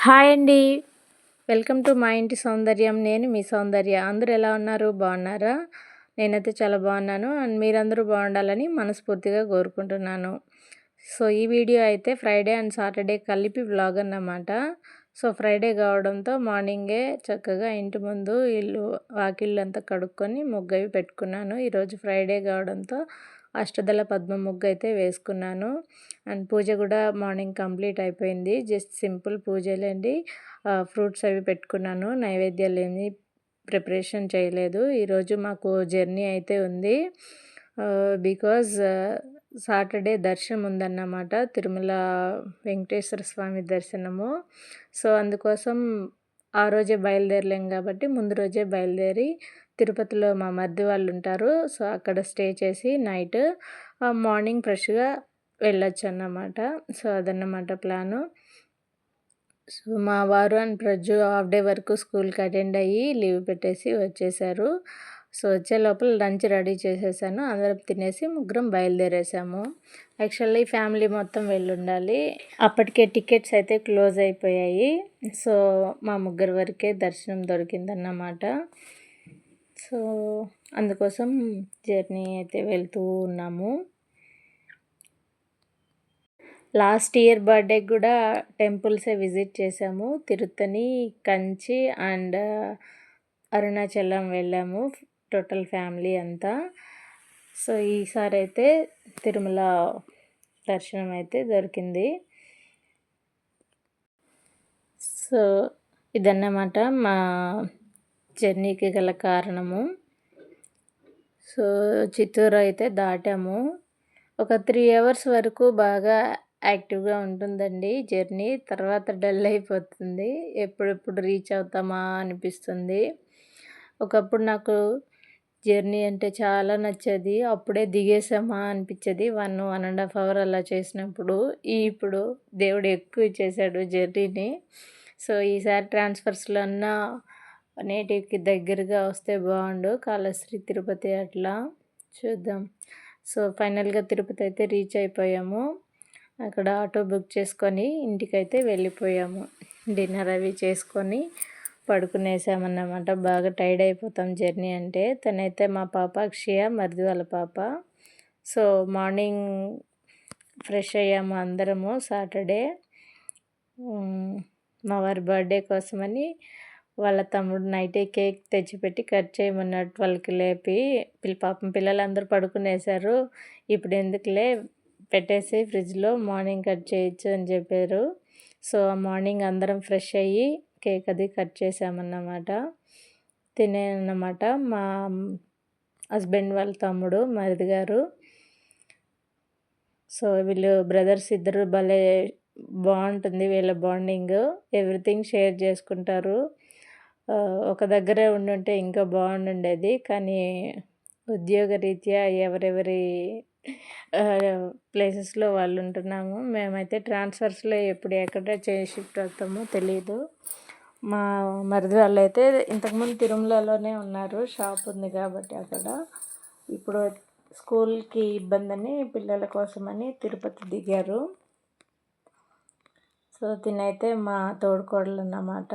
Hi అండి. Welcome to మా ఇంటి సౌందర్యం. నేను మీ సౌందర్య. అందరూ ఎలా ఉన్నారు? బాగున్నారా? నేనైతే చాలా బాగున్నాను. అండ్ మీరందరూ బాగుండాలని మనస్ఫూర్తిగా కోరుకుంటున్నాను. సో ఈ వీడియో అయితే ఫ్రైడే అండ్ సాటర్డే కలిపి వ్లాగ్ అన్నమాట. సో ఫ్రైడే కావడంతో మార్నింగే చక్కగా ఇంటి ముందు వాకిళ్ళు అంతా కడుక్కొని ముగ్గు అవి పెట్టుకున్నాను. ఈరోజు ఫ్రైడే కావడంతో అష్టదళ పద్మ ముగ్గు అయితే వేసుకున్నాను. అండ్ పూజ కూడా మార్నింగ్ కంప్లీట్ అయిపోయింది. జస్ట్ సింపుల్ పూజలండి. ఫ్రూట్స్ అవి పెట్టుకున్నాను. నైవేద్యాలు ఏమి ప్రిపరేషన్ చేయలేదు. ఈరోజు మాకు జర్నీ అయితే ఉంది. బికాజ్ సాటర్డే దర్శనం ఉందన్నమాట, తిరుమల వెంకటేశ్వర స్వామి దర్శనము. సో అందుకోసం ఆ రోజే బయలుదేరలేం కాబట్టి ముందు రోజే బయలుదేరి తిరుపతిలో మా మరిది వాళ్ళు ఉంటారు. సో అక్కడ స్టే చేసి నైట్ మార్నింగ్ ఫ్రెష్గా వెళ్ళొచ్చు అన్నమాట. సో అదన్నమాట ప్లాను. సో మా వారు అండ్ ప్రజ్జు హాఫ్ డే వరకు స్కూల్కి అటెండ్ అయ్యి లీవ్ పెట్టేసి వచ్చేసారు. సో వచ్చే లోపల లంచ్ రెడీ చేసేసాను. అందరం తినేసి ముగ్గురం బయలుదేరేసాము. యాక్చువల్లీ ఫ్యామిలీ మొత్తం వెళ్ళుండాలి. అప్పటికే టికెట్స్ అయితే క్లోజ్ అయిపోయాయి. సో మా ముగ్గురు వరకే దర్శనం దొరికిందన్నమాట. సో అందుకోసం జర్నీ అయితే వెళ్తూ ఉన్నాము. లాస్ట్ ఇయర్ బర్త్డేకి కూడా టెంపుల్సే విజిట్ చేసాము. తిరుత్తని, కంచి అండ్ అరుణాచలం వెళ్ళాము టోటల్ ఫ్యామిలీ అంతా. సో ఈసారి అయితే తిరుమల దర్శనం అయితే దొరికింది. సో ఇదన్నమాట మా జర్నీకి గల కారణము. సో చిత్తూరు అయితే దాటాము. ఒక 3 అవర్స్ వరకు బాగా యాక్టివ్గా ఉంటుందండి జర్నీ. తర్వాత డల్ అయిపోతుంది. ఎప్పుడెప్పుడు రీచ్ అవుతామా అనిపిస్తుంది. ఒకప్పుడు నాకు జర్నీ అంటే చాలా నచ్చేది. అప్పుడే దిగేసామా అనిపించేది 1.5 అవర్ అలా చేసినప్పుడు. ఇప్పుడు దేవుడు ఎక్కువ ఇచ్చేసాడు జర్నీని. సో ఈసారి ట్రాన్స్ఫర్స్లో అన్నా నేటివ్కి దగ్గరగా వస్తే బాగుండు. కాళశ్రీ తిరుపతి అట్లా చూద్దాం. సో ఫైనల్గా తిరుపతి అయితే రీచ్ అయిపోయాము. అక్కడ ఆటో బుక్ చేసుకొని ఇంటికైతే వెళ్ళిపోయాము. డిన్నర్ అవి చేసుకొని పడుకునేసామన్నమాట. బాగా టైర్డ్ అయిపోతాం జర్నీ అంటే. తనైతే మా పాప అక్షయ, మరిది వాళ్ళ పాప. సో మార్నింగ్ ఫ్రెష్ అయ్యాము అందరము. సాటర్డే మా వారి బర్త్డే కోసమని వాళ్ళ తమ్ముడు నైటే కేక్ తెచ్చిపెట్టి కట్ చేయమన్నట్టు వాళ్ళకి లేపి పాపం పిల్లలందరూ పడుకునేసారు. ఇప్పుడు ఎందుకులే పెట్టేసి ఫ్రిడ్జ్లో మార్నింగ్ కట్ చేయొచ్చు అని చెప్పారు. సో మార్నింగ్ అందరం ఫ్రెష్ అయ్యి కేక్ అది కట్ చేసామన్నమాట. తినేనమాట మా హస్బెండ్ వాళ్ళ తమ్ముడు, మరిది గారు. సో వీళ్ళు బ్రదర్స్ ఇద్దరు భలే బాగుంటుంది వీళ్ళ బాండింగ్. ఎవ్రీథింగ్ షేర్ చేసుకుంటారు. ఒక దగ్గరే ఉండుంటే ఇంకా బాగుండేది. కానీ ఉద్యోగరీత్యా ఎవరెవరి ప్లేసెస్లో వాళ్ళు ఉంటున్నాము. మేమైతే ట్రాన్స్ఫర్స్లో ఎప్పుడు ఎక్కడ షిఫ్ట్ అవుతామో తెలియదు. మా మరిది వాళ్ళు అయితే ఇంతకుముందు తిరుమలలోనే ఉన్నారు. షాప్ ఉంది కాబట్టి అక్కడ. ఇప్పుడు స్కూల్కి ఇబ్బంది అని పిల్లల కోసమని తిరుపతి దిగారు. సో తినైతే మా తోడుకోడలు అన్నమాట.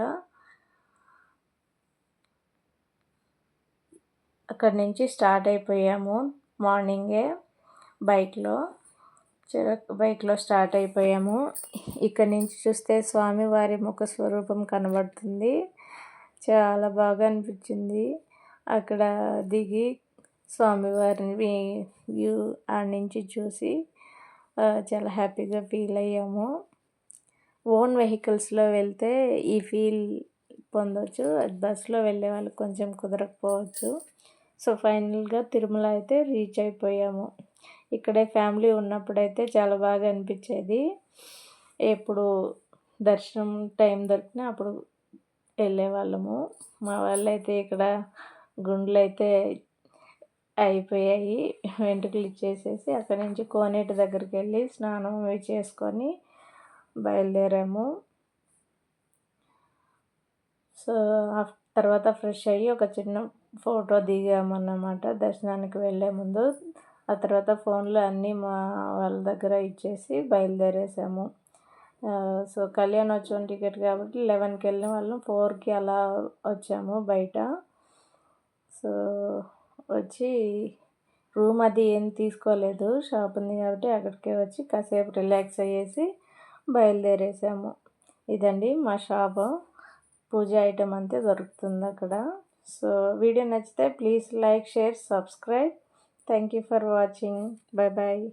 అక్కడి నుంచి స్టార్ట్ అయిపోయాము మార్నింగే బైక్లో స్టార్ట్ అయిపోయాము. ఇక్కడ నుంచి చూస్తే స్వామివారి ముఖ స్వరూపం కనబడుతుంది. చాలా బాగా అనిపించింది. అక్కడ దిగి స్వామివారిని వ్యూ ఆడ నుంచి చూసి చాలా హ్యాపీగా ఫీల్ అయ్యాము. ఓన్ వెహికల్స్లో వెళ్తే ఈ ఫీల్ పొందవచ్చు. అది బస్సులో వెళ్ళే వాళ్ళకి కొంచెం కుదరకపోవచ్చు. సో ఫైనల్గా తిరుమల అయితే రీచ్ అయిపోయాము. ఇక్కడే ఫ్యామిలీ ఉన్నప్పుడైతే చాలా బాగా అనిపించేది. ఎప్పుడు దర్శనం టైం దొరికినా అప్పుడు వెళ్ళేవాళ్ళము. మా వాళ్ళైతే ఇక్కడ గుండ్లు అయితే అయిపోయాయి. వెంట్రుకలు ఇచ్చేసేసి అక్కడి నుంచి కోనేటి దగ్గరికి వెళ్ళి స్నానం అవి చేసుకొని బయలుదేరాము. సో తర్వాత ఫ్రెష్ అయ్యి ఒక చిన్న ఫోటో దిగామన్నమాట దర్శనానికి వెళ్ళే ముందు. ఆ తర్వాత ఫోన్లో అన్నీ మా వాళ్ళ దగ్గర ఇచ్చేసి బయలుదేరేసాము. సో కళ్యాణోత్సవం టికెట్ కాబట్టి 11కి వెళ్ళిన వాళ్ళం 4కి అలా వచ్చాము బయట. సో వచ్చి రూమ్ అది ఏం తీసుకోలేదు, షాప్ ఉంది కాబట్టి అక్కడికే వచ్చి కాసేపు రిలాక్స్ అయ్యేసి బయలుదేరేసాము. ఇదండి మా షాపు. పూజ ఐటమ్ అంతే దొరుకుతుంది అక్కడ. సో వీడియో నచ్చితే please like, share, subscribe. Thank you for watching. Bye bye.